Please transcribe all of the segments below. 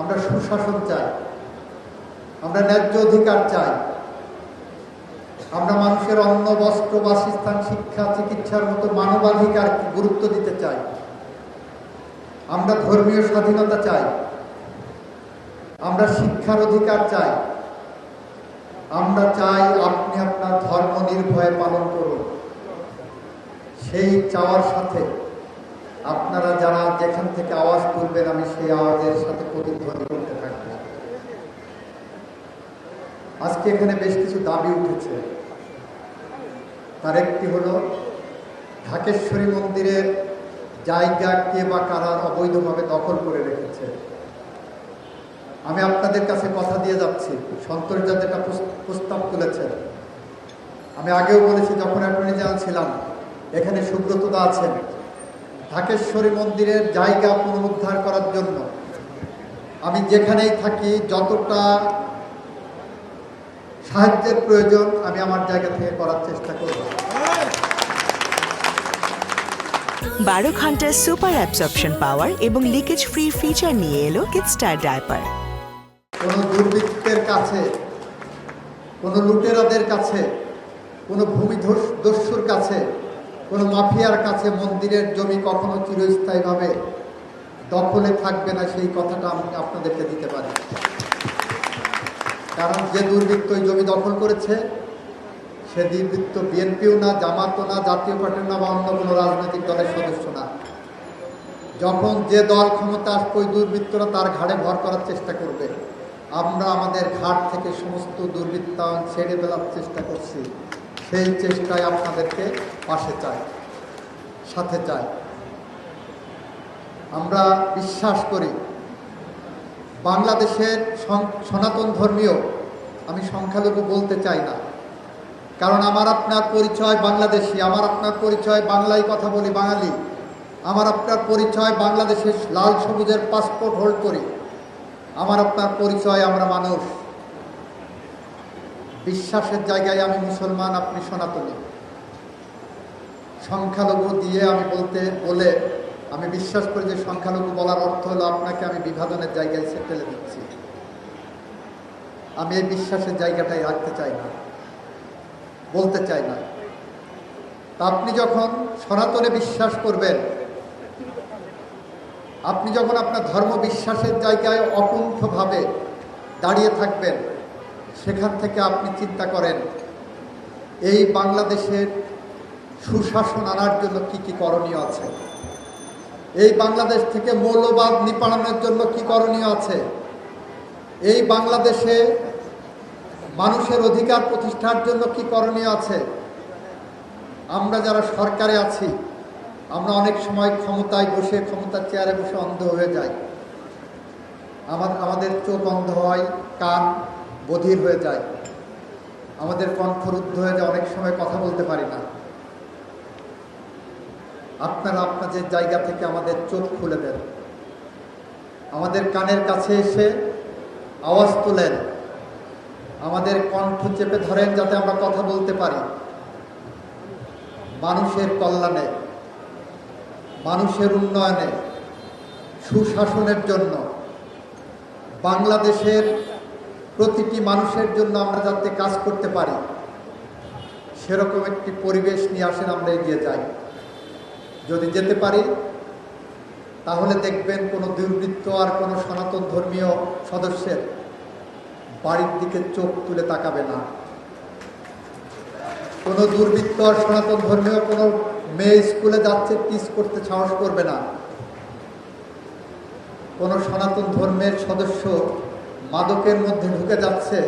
আমরা সুশাসন চাই, আমরা ন্যায্য অধিকার চাই, আমরা মানুষের অন্ন, বস্ত্র, বাসস্থান, শিক্ষা, চিকিৎসার মতো মানবাধিকার গুরুত্ব দিতে চাই, আমরা ধর্মীয় স্বাধীনতা চাই, আমরা শিক্ষার অধিকার চাই, আমরা চাই আপনি আপনার ধর্ম নির্ভয়ে পালন করুন। সেই চাওয়ার সাথে আপনারা যারা যেখান থেকে আওয়াজ তুলবেন, আমি সেই আওয়াজের সাথে প্রতিধ্বনি করতে থাকব। আজকে এখানে বেশ কিছু দাবি উঠেছে। তার একটি হলো ঢাকেশ্বরী মন্দিরের জায়গা কে বা কারা অবৈধভাবে দখল করে রেখেছে। আমি আপনাদের কাছে কথা দিয়ে যাচ্ছি, সন্তোষদা যেটা প্রস্তাব তুলেছেন, আমি আগেও বলেছি যখন অ্যাটর্নি জেনারেল ছিলাম, এখানে সুব্রতদা আছেন, ঢাকেশ্বরী মন্দিরের জায়গা পুনরুদ্ধার করার জন্য আমি যেখানেই থাকি যতটা সাহায্যের প্রয়োজন আমি আমার জায়গা থেকে করার চেষ্টা করব। 12 ঘন্টার সুপার অ্যাবজর্পশন পাওয়ার এবং লিকেজ ফ্রি ফিচার নিয়ে এলো কিডস্টার ডায়াপার। কোনো দুর্বৃত্তের কাছে, কোনো লুটেরাদের কাছে, কোনো ভূমিদস্যুর কাছে, কোনো মাফিয়ার কাছে মন্দিরের জমি কখনো চিরস্থায়ীভাবে দখলে থাকবে না, সেই কথাটা আমি আপনাদেরকে দিতে পারি। কারণ যে দুর্বৃত্ত ওই জমি দখল করেছে সে দুর্বৃত্ত বিএনপিও না, জামাতও না, জাতীয় পার্টিও না, বা অন্য কোনো রাজনৈতিক দলের সদস্য না। যখন যে দল ক্ষমতা আসবে ওই দুর্বৃত্তরা তার ঘাড়ে ভর করার চেষ্টা করবে। আমরা আমাদের ঘাট থেকে সমস্ত দুর্বৃত্তায়ন ছেড়ে ফেলার চেষ্টা করছি। সেই চেষ্টায় আপনাদেরকে পাশে চাই, সাথে চাই। আমরা বিশ্বাস করি বাংলাদেশের সনাতন ধর্মীয়, আমি সংখ্যালঘু বলতে চাই না, কারণ আমার আপনার পরিচয় বাংলাদেশি, আমার আপনার পরিচয় বাংলায় কথা বলি, বাঙালি, আমার আপনার পরিচয় বাংলাদেশের লাল সবুজের পাসপোর্ট হোল্ড করি, আমার আপনার পরিচয় আমরা মানুষ। বিশ্বাসের জায়গায় আমি মুসলমান, আপনি সনাতনী। সংখ্যালঘু দিয়ে আমি বলে আমি বিশ্বাস করি যে সংখ্যালঘু বলার অর্থ হলো আপনাকে আমি বিভাজনের জায়গায় ঠেলে দিচ্ছি। আমি এই বিশ্বাসের জায়গাটাই রাখতে চাই না, বলতে চাই না। তা আপনি যখন সনাতনে বিশ্বাস করবেন, আপনি যখন আপনার ধর্ম বিশ্বাসের জায়গায় অকুণ্ঠভাবে দাঁড়িয়ে থাকবেন, সেখান থেকে আপনি চিন্তা করেন এই বাংলাদেশের সুশাসন আনার জন্য কি কি করণীয় আছে, এই বাংলাদেশ থেকে মৌলবাদ নিপাড়ানোর জন্য কি করণীয় আছে, এই বাংলাদেশে মানুষের অধিকার প্রতিষ্ঠার জন্য কি করণীয় আছে। আমরা যারা সরকারে আছি, আমরা অনেক সময় ক্ষমতায় বসে, ক্ষমতার চেয়ারে বসে অন্ধ হয়ে যাই। আমাদের চোখ অন্ধ হয়, কান বধির হয়ে যায়, আমাদের কণ্ঠরুদ্ধ হয়ে যায়, অনেক সময় কথা বলতে পারি না। আপনারা আপনাদের জায়গা থেকে আমাদের চোখ খুলে দেন, আমাদের কানের কাছে এসে আওয়াজ তোলেন, আমাদের কণ্ঠ চেপে ধরেন যাতে আমরা কথা বলতে পারি। মানুষের কল্যাণে, মানুষের উন্নয়নে, সুশাসনের জন্য, বাংলাদেশের প্রতিটি মানুষের জন্য আমরা যাতে কাজ করতে পারি, সেরকম একটি পরিবেশ নিয়ে আসেন, আমরা এগিয়ে যাই। যদি যেতে পারি তাহলে দেখবেন কোনো দুর্বৃত্ত আর কোনো সনাতন ধর্মীয় সদস্যের বাড়ির দিকে চোখ তুলে তাকাবে না। কোনো দুর্বৃত্ত আর সনাতন ধর্মীয় কোনো মেয়ে স্কুলে যাচ্ছে টিচ করতে সাহস করবে না। কোনো সনাতন ধর্মের সদস্য মাদকের মধ্যে ঢুকে যাচ্ছে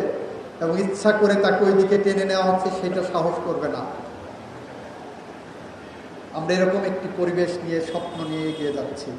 এবং ইচ্ছা করে তাকে ওই দিকে টেনে নেওয়া হচ্ছে, সেটা সাহস করবে না। আমরা এরকম একটি পরিবেশ নিয়ে, স্বপ্ন নিয়ে এগিয়ে যাচ্ছি।